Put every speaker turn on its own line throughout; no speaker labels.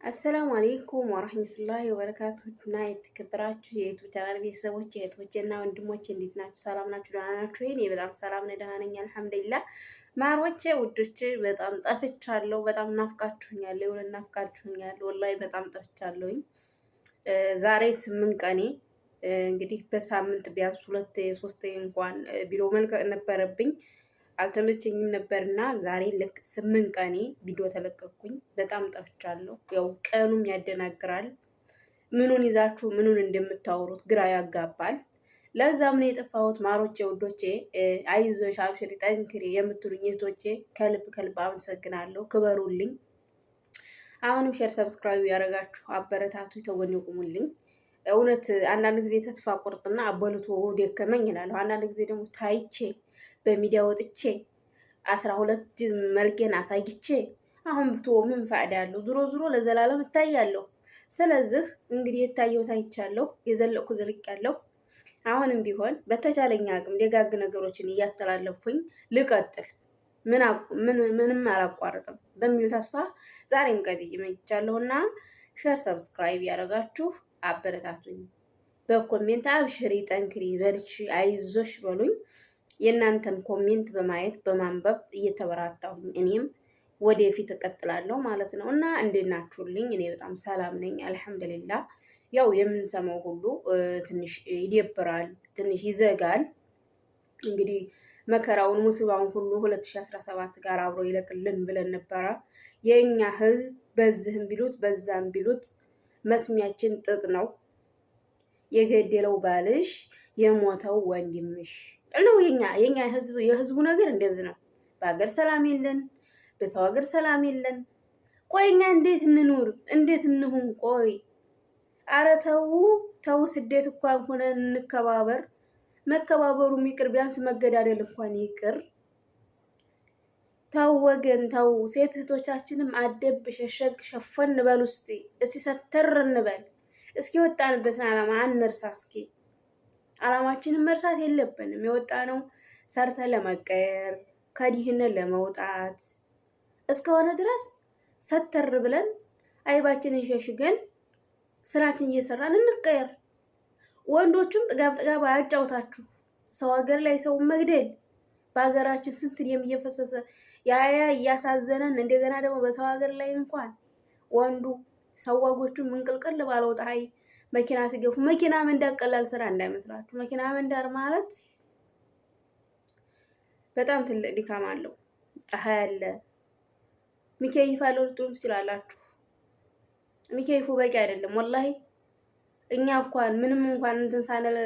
አሰላሙ አሌይኩም ወረህመቱላሂ ወበረካቱ እና የተከበራችሁ የዩቱብ ቻናል ቤተሰቦች እህቶቼና ወንድሞቼ እንዴት ናችሁ? ሰላም ናችሁ? ደህና ናችሁ? እኔ በጣም ሰላም ነኝ፣ ደህና ነኝ አልሐምዱሊላህ። ማሮቼ ውዶቼ በጣም ጠፍቻለሁ። በጣም ናፍቃችሁኛል፣ የሆነ ናፍቃችሁኛል። ወላሂ በጣም ጠፍቻለሁኝ። ዛሬ 8 ቀኔ እንግዲህ በሳምንት ቢያንስ 2-3 እንኳን ቪዲዮ መልቀቅ ነበረብኝ አልተመቸኝም ነበርና ዛሬ ልክ 8 ቀኔ ቪዲዮ ተለቀቅኩኝ። በጣም ጠፍቻለሁ። ያው ቀኑም ያደናግራል። ምኑን ይዛችሁ ምኑን እንደምታወሩት ግራ ያጋባል። ለዛም ነው የጠፋሁት። ማሮቼ ውዶቼ፣ አይዞሽ አብሽሪ ጠንክሪ የምትሉኝ እህቶቼ ከልብ ከልብ አመሰግናለሁ። ክበሩልኝ። አሁንም ሼር ሰብስክራይብ ያደረጋችሁ አበረታቱ፣ ተጎን ይቁሙልኝ። እውነት አንዳንድ ጊዜ ተስፋ ቆርጥና አበልቶ ደከመኝ እላለሁ። አንዳንድ ጊዜ ደግሞ ታይቼ በሚዲያ ወጥቼ 12 መልኬን አሳይቼ አሁን ብቶ ምን ፋይዳ ያለው? ዙሮ ዙሮ ለዘላለም እታያለሁ። ስለዚህ እንግዲህ የታየው ታይቻለሁ፣ የዘለቅኩ ዘልቄያለሁ። አሁንም ቢሆን በተቻለኝ አቅም ደጋግ ነገሮችን እያስተላለፍኩኝ ልቀጥል፣ ምንም አላቋርጥም በሚል ተስፋ ዛሬም ቀጥዬ መጥቻለሁና ሼር ሰብስክራይብ ያደረጋችሁ አበረታቱኝ። በኮሜንት አብሽሪ ጠንክሪ በርቺ አይዞሽ በሉኝ። የእናንተን ኮሜንት በማየት በማንበብ እየተበራታሁኝ እኔም ወደፊት እቀጥላለሁ ማለት ነው። እና እንዴት ናችሁልኝ? እኔ በጣም ሰላም ነኝ አልሐምዱሊላህ። ያው የምንሰማው ሁሉ ትንሽ ይደብራል፣ ትንሽ ይዘጋል። እንግዲህ መከራውን ሙስባውን ሁሉ 2017 ጋር አብሮ ይለቅልን ብለን ነበረ። የእኛ ህዝብ በዚህም ቢሉት በዛም ቢሉት መስሚያችን ጥጥ ነው። የገደለው ባልሽ የሞተው ወንድምሽ ነው። የኛ ህዝብ የህዝቡ ነገር እንደዚህ ነው። በሀገር ሰላም የለን፣ በሰው ሀገር ሰላም የለን። ቆይ እኛ እንዴት እንኑር? እንዴት እንሁን? ቆይ አረ ተው ስደት እንኳን ሆነ እንከባበር። መከባበሩ ይቅር፣ ቢያንስ መገዳደል እንኳን ይቅር። ተው ወገን ተው። ሴት እህቶቻችንም አደብ ሸሸግ ሸፈን በሉ። እስቲ ሰተር እንበል። እስኪ ወጣንበትን ዓላማ አንርሳ። እስኪ ዓላማችንን መርሳት የለብንም። የወጣነው ሰርተን ለመቀየር ከድህነት ለመውጣት እስከሆነ ድረስ ሰተር ብለን አይባችንን ሸሽገን ስራችን እየሰራን እንቀየር። ወንዶቹም ጥጋብ አያጫውታችሁ። ሰው ሀገር ላይ ሰው መግደል በሀገራችን ስንት ደም እየፈሰሰ ያ እያሳዘነን፣ እንደገና ደግሞ በሰው ሀገር ላይ እንኳን ወንዱ ሰዋጎቹም እንቅልቅል ባለው ፀሐይ መኪና ሲገፉ፣ መኪና መንዳት ቀላል ስራ እንዳይመስላችሁ። መኪና መንዳት ማለት በጣም ትልቅ ድካም አለው። ፀሐይ አለ። ሚከይፍ አለው ልትሉ ትችላላችሁ። ሚከይፉ በቂ አይደለም ወላሂ። እኛ ምንም እንኳን እንትን ሳንል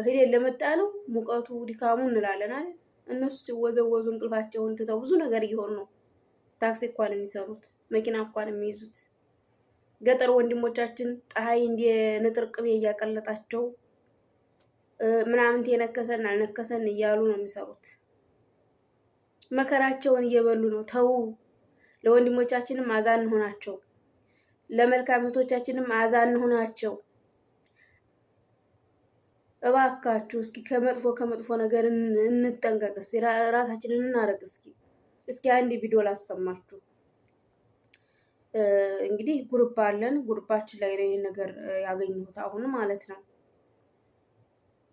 ሄደን ለመጣ ነው ሙቀቱ ድካሙ እንላለን አይደል? እነሱ ሲወዘወዙ እንቅልፋቸውን ትተው ብዙ ነገር እየሆኑ ነው። ታክሲ እንኳን የሚሰሩት፣ መኪና እንኳን የሚይዙት ገጠር ወንድሞቻችን ፀሐይ እንደ ንጥር ቅቤ እያቀለጣቸው ምናምን የነከሰን አልነከሰን እያሉ ነው የሚሰሩት። መከራቸውን እየበሉ ነው። ተው። ለወንድሞቻችንም አዛን እንሆናቸው፣ ለመልካም እህቶቻችንም አዛን እንሆናቸው። እባካችሁ እስኪ ከመጥፎ ነገር እንጠንቀቅ። እስኪ ራሳችንን እናረግ። እስኪ አንድ ቪዲዮ ላሰማችሁ። እንግዲህ ግሩፕ አለን። ግሩፓችን ላይ ነው ይሄን ነገር ያገኘሁት አሁን ማለት ነው።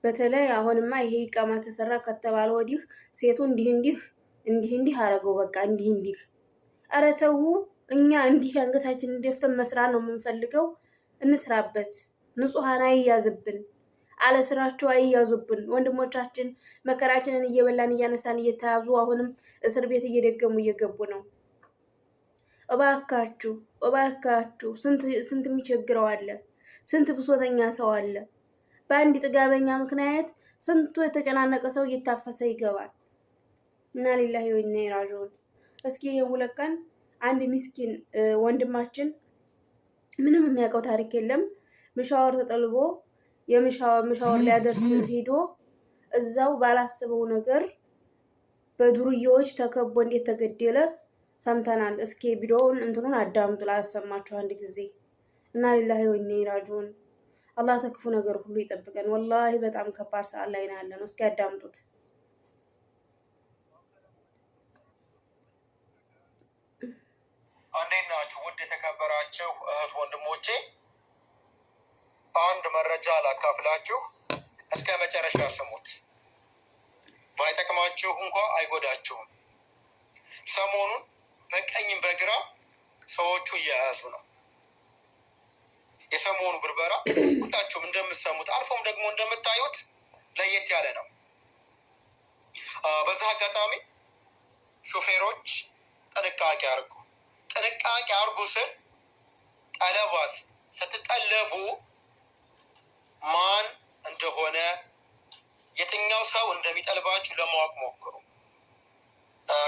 በተለይ አሁንማ ይሄ ኢቃማ ተሰራ ከተባለ ወዲህ ሴቱ እንዲህ አረገው በቃ እንዲህ። ኧረ ተው። እኛ እንዲህ አንገታችንን ደፍተን መስራት ነው የምንፈልገው። እንስራበት። ንጹሃን አይያዝብን፣ አለ ስራቸው አይያዙብን። ወንድሞቻችን መከራችንን እየበላን እያነሳን እየተያዙ አሁንም እስር ቤት እየደገሙ እየገቡ ነው። እባካችሁ ስንት የሚቸግረው አለ፣ ስንት ብሶተኛ ሰው አለ። በአንድ ጥጋበኛ ምክንያት ስንቱ የተጨናነቀ ሰው እየታፈሰ ይገባል። እና ሊላሂ ወኢና ኢለይሂ ራጂዑን። እስኪ የሁለት ቀን አንድ ምስኪን ወንድማችን ምንም የሚያውቀው ታሪክ የለም፣ ምሻወር ተጠልቦ የምሻወር ሊያደርስ ሄዶ እዛው ባላስበው ነገር በዱርዬዎች ተከቦ እንዴት ተገደለ ሰምተናል። እስኪ ቪዲዮውን እንትኑን አዳምጡ ላሰማችሁ አንድ ጊዜ። እና ሊላሂ ወኢና ኢለይሂ ራጂዑን። አላህ ተክፉ ነገር ሁሉ ይጠብቀን። ወላሂ በጣም ከባድ ሰዓት ላይ ነው ያለነው። እስኪ አዳምጡት።
እንዴት ናችሁ? ውድ የተከበራችሁ እህት ወንድሞቼ፣ አንድ መረጃ ላካፍላችሁ። እስከ መጨረሻ ስሙት። ባይጠቅማችሁ እንኳ አይጎዳችሁም። ሰሞኑን በቀኝም በግራ ሰዎቹ እየያዙ ነው። የሰሞኑ ብርበራ ሁላችሁም እንደምትሰሙት አልፎም ደግሞ እንደምታዩት ለየት ያለ ነው። በዛ አጋጣሚ ሾፌሮች ጥንቃቄ አድርጉ። ጥንቃቄ አድርጉ ስል ጠለባት ስትጠለቡ ማን እንደሆነ የትኛው ሰው እንደሚጠልባችሁ ለማወቅ ሞክሩ።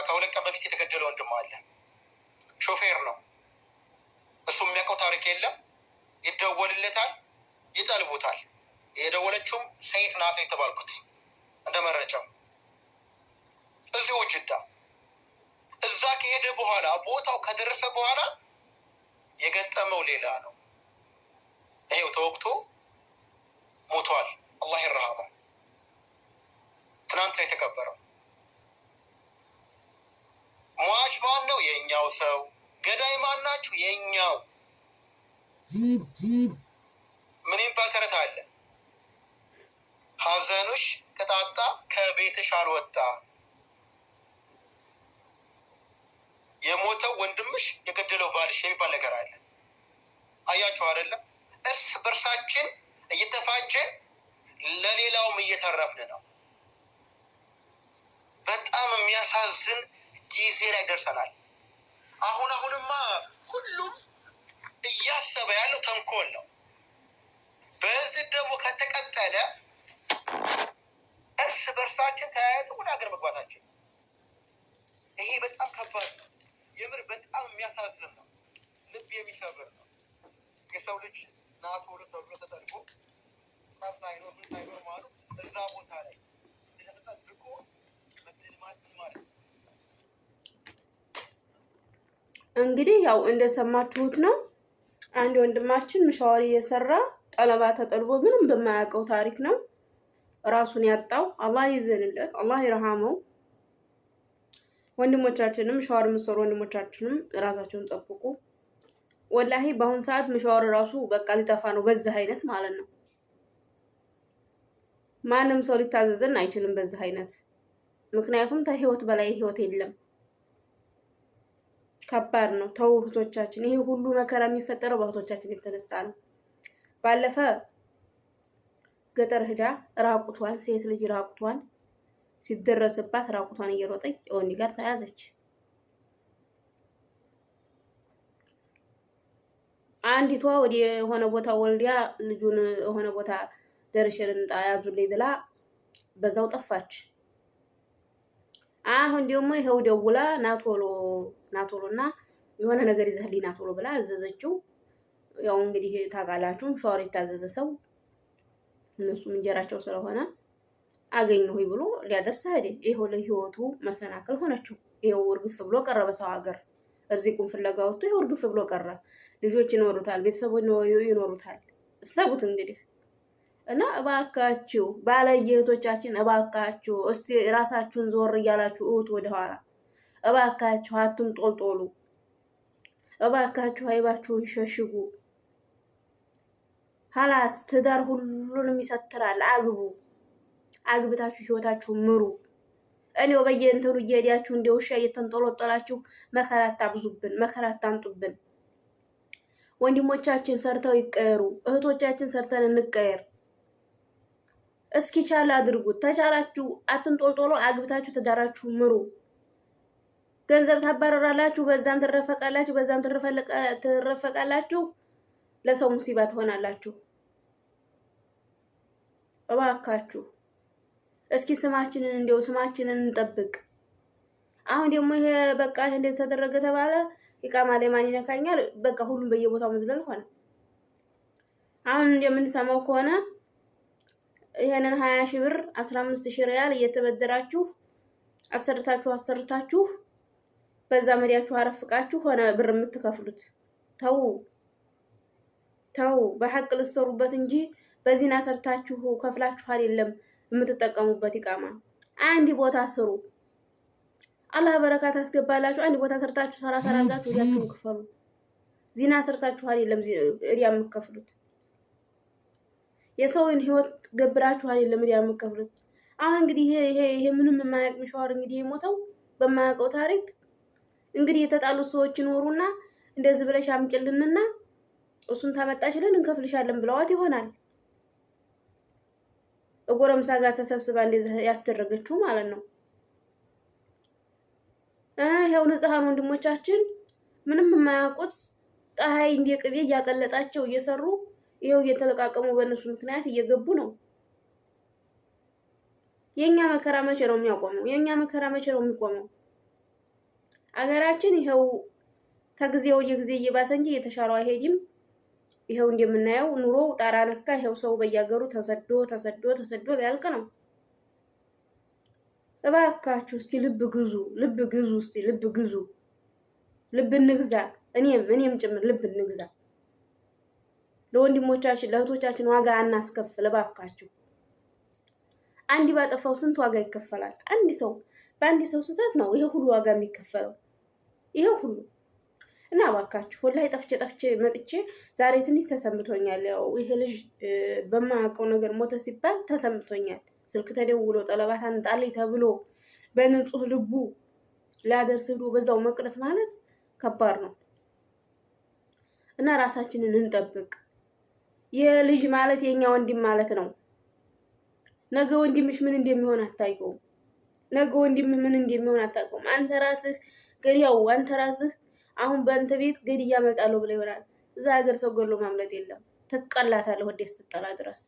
ከሁለት ቀን በፊት የተገደለ ወንድም አለ። ሾፌር ነው። እሱ የሚያውቀው ታሪክ የለም። ይደወልለታል፣ ይጠልቡታል። የደወለችውም ሴት ናት የተባልኩት እንደ መረጃው እዚሁ ጅዳ። እዛ ከሄደ በኋላ ቦታው ከደረሰ በኋላ የገጠመው ሌላ ነው። ይሄው ተወቅቶ ሞቷል። አላህ ይርሐመው። ትናንት ነው የተቀበረው። ሟች ማን ነው? የኛው ሰው። ገዳይ ማን ናችሁ? የኛው። ምን የሚባል ተረት አለ? ሀዘኑሽ ቅጣጣ ከቤትሽ አልወጣ። የሞተው ወንድምሽ የገደለው ባልሽ የሚባል ነገር አለ። አያችሁ አይደለም? እርስ በርሳችን እየተፋጀን ለሌላውም እየተረፍን ነው። በጣም የሚያሳዝን ጊዜ ላይ ደርሰናል። አሁንማ ሁሉም እያሰበ ያለው ተንኮል ነው። በዚህ ደግሞ ከተቀጠለ እርስ በርሳችን ተያይዘን ወደ ሀገር መግባታችን፣ ይሄ በጣም ከባድ ነው። የምር በጣም የሚያሳዝን ነው። ልብ የሚሰብር ነው። የሰው ልጅ ናቶ ተብሎ ተጠልቆ ጠብ ሳይኖር ምን ሳይኖር ማሉ እዛ ቦታ ላይ ተጠልቆ መድልማት ማለት ነው።
እንግዲህ ያው እንደሰማችሁት ነው። አንድ ወንድማችን ምሻወር እየሰራ ጠለባ ተጠልቦ ምንም በማያውቀው ታሪክ ነው ራሱን ያጣው። አላህ ይዘንለት፣ አላህ ይርሐመው። ወንድሞቻችንም ሻወር የምትሰሩ ወንድሞቻችንም ራሳቸውን ጠብቁ። ወላሂ በአሁን ሰዓት ምሻወር ራሱ በቃ ሊጠፋ ነው፣ በዚህ አይነት ማለት ነው። ማንም ሰው ሊታዘዘን አይችልም በዚህ አይነት። ምክንያቱም ከህይወት በላይ ህይወት የለም። ከባድ ነው። ተው እህቶቻችን፣ ይሄ ሁሉ መከራ የሚፈጠረው በእህቶቻችን የተነሳ ነው። ባለፈ ገጠር ሂዳ ራቁቷን ሴት ልጅ ራቁቷን ሲደረስባት ራቁቷን እየሮጠች ወንድ ጋር ተያዘች። አንዲቷ ወደ የሆነ ቦታ ወልዲያ ልጁን የሆነ ቦታ ደርሼን ያዙልኝ ብላ በዛው ጠፋች። አሁን ደግሞ ይሄው ደውላ ናቶሎና የሆነ ነገር ይዘህልኝ ናቶሎ ብላ አዘዘችው። ያው እንግዲህ ታውቃላችሁ ሻወር የታዘዘ ሰው እነሱም እንጀራቸው ስለሆነ አገኘሁኝ ብሎ ሊያደርስ ሄደ። ይሄው ለህይወቱ መሰናክል ሆነችው። ይሄው እርግፍ ብሎ ቀረ። በሰው ሀገር እርዚቁን ፍለጋ ወጥቶ ይሄው እርግፍ ብሎ ቀረ። ልጆች ይኖሩታል፣ ቤተሰቦች ይኖሩታል። እሰቡት እንግዲህ። እና እባካችሁ ባለየ እህቶቻችን እባካችሁ እስቲ ራሳችሁን ዞር እያላችሁ እውት ወደኋላ እባካችሁ አትንጦልጦሉ። እባካችሁ አይባችሁ ይሸሽጉ። ሀላስ ትዳር ሁሉንም ይሰትራል። አግብታችሁ ህይወታችሁን ምሩ። እኔው በየእንትኑ እየሄዳችሁ እንደ ውሻ እየተንጦለጦላችሁ መከራ አታብዙብን፣ መከራ አታንጡብን። ወንድሞቻችን ሰርተው ይቀየሩ፣ እህቶቻችን ሰርተን እንቀየር። እስኪ ቻል አድርጉት። ተቻላችሁ አትንጦልጦሎ። አግብታችሁ ትዳራችሁ ምሩ። ገንዘብ ታባረራላችሁ፣ በዛም ትረፈቃላችሁ፣ በዛም ትረፈቃላችሁ። ለሰው ሙሲባ ትሆናላችሁ። እባካችሁ እስኪ ስማችንን እንጠብቅ። አሁን ደግሞ ይሄ በቃ ይሄ እንደዚህ ተደረገ ተባለ ኢቃማ ላይ ማን ይነካኛል? በቃ ሁሉም በየቦታው መዝለል ሆነ። አሁን እንደምንሰማው ከሆነ ይሄንን 20 ሺህ ብር 15 ሺህ ሪያል እየተበደራችሁ አሰርታችሁ በዛ መዲያችሁ አረፍቃችሁ ሆነ ብር የምትከፍሉት። ተው በሐቅ ልትሰሩበት እንጂ በዚህና ሰርታችሁ ከፍላችሁ አይደለም የምትጠቀሙበት ኢቃማ። አንድ ቦታ ስሩ። አላህ በረካት አስገባላችሁ። አንድ ቦታ ሰርታችሁ ሰራ አድርጋችሁ ወዲያችሁን ክፈሉ። ዚና ሰርታችሁ አይደለም እዲያ የምትከፍሉት። የሰውን ህይወት ገብራችሁ አይደለም እዲያ የምትከፍሉት። አሁን እንግዲህ ይሄ ምንም የማያውቅ ምሻወር እንግዲህ የሞተው በማያውቀው ታሪክ እንግዲህ የተጣሉት ሰዎች ይኖሩና እንደዚህ ብለሽ አምጪልንና እሱን ታመጣችልን እንከፍልሻለን ብለዋት ይሆናል። ጎረምሳ ጋር ተሰብስባ እንደዚህ ያስደረገችው ማለት ነው። ይሄው ንጹሃን ወንድሞቻችን ምንም የማያውቁት ፀሐይ እንደ ቅቤ እያቀለጣቸው እየሰሩ ይሄው እየተለቃቀሙ በእነሱ ምክንያት እየገቡ ነው። የኛ መከራ መቼ ነው የሚያቆመው? የኛ መከራ መቼ ነው የሚቆመው? አገራችን ይሄው ተጊዜ ወደ ጊዜ እየባሰ እንጂ እየተሻለው አይሄድም። ይሄው እንደምናየው ኑሮ ጣራ ነካ። ይሄው ሰው በየሀገሩ ተሰዶ ሊያልቅ ነው። እባካችሁ እስኪ ልብ ግዙ፣ እስኪ ልብ ግዙ፣ ልብ እንግዛ። እኔም ጭምር ልብ እንግዛ። ለወንድሞቻችን ለእህቶቻችን ዋጋ አናስከፍል እባካችሁ። አንድ ባጠፋው ስንት ዋጋ ይከፈላል? በአንድ ሰው ስህተት ነው ይሄ ሁሉ ዋጋ የሚከፈለው። ይሄ ሁሉ እና እባካችሁ ወላሂ ጠፍቼ መጥቼ ዛሬ ትንሽ ተሰምቶኛል። ያው ይሄ ልጅ በማያውቀው ነገር ሞተ ሲባል ተሰምቶኛል። ስልክ ተደውሎ ጠለባት አንጣልኝ ተብሎ በንጹህ ልቡ ሊያደርስ ሄዶ በዛው መቅረት ማለት ከባድ ነው እና ራሳችንን እንጠብቅ። የልጅ ማለት የኛ ወንድም ማለት ነው። ነገ ወንድምሽ ምን እንደሚሆን አታውቂውም። ነገ ወንድምህ ምን እንደሚሆን አታውቂውም። አንተ ራስህ አሁን በአንተ ቤት ገድያ እመጣለሁ ብለህ ይሆናል። እዛ ሀገር ሰው ገሎ ማምለጥ የለም። ትቀላታለህ ወደ ስትጠላ ድረስ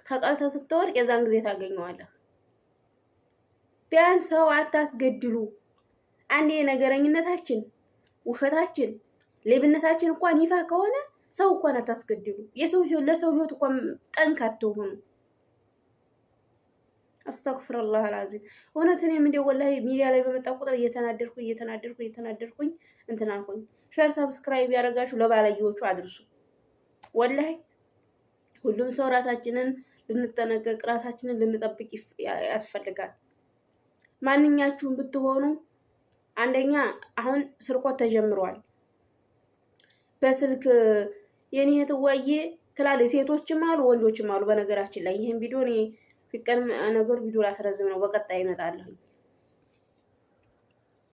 ተቀልተህ ስትወርቅ የዛን ጊዜ ታገኘዋለህ። ቢያንስ ሰው አታስገድሉ። አንዴ ነገረኝነታችን፣ ውሸታችን፣ ሌብነታችን እንኳን ይፋ ከሆነ ሰው እንኳን አታስገድሉ። ለሰው ህይወት እንኳን ጠንክ አትሆኑ። አስተግፍሩላህ አልዓዚም። እውነት እኔም እንደው ወላሂ ሚዲያ ላይ በመጣ ቁጥር እየተናደድኩኝ እንትን አልኩኝ። ሼር ሰብስክራይብ ያደርጋችሁ ለባለየዎቹ አድርሱ። ወላሂ ሁሉም ሰው ራሳችንን ልንጠነቀቅ ራሳችንን ልንጠብቅ ያስፈልጋል። ማንኛችሁም ብትሆኑ አንደኛ አሁን ስርቆት ተጀምሯል። በስልክ የኔ እህትዋዬ ትላለች። ሴቶችም አሉ ወንዶችም አሉ። በነገራችን ላይ ይሄን ቪዲዮ እኔ ፊቀን ቪዲዮ ላስረዝም ነው፣ በቀጣይ እመጣለሁ።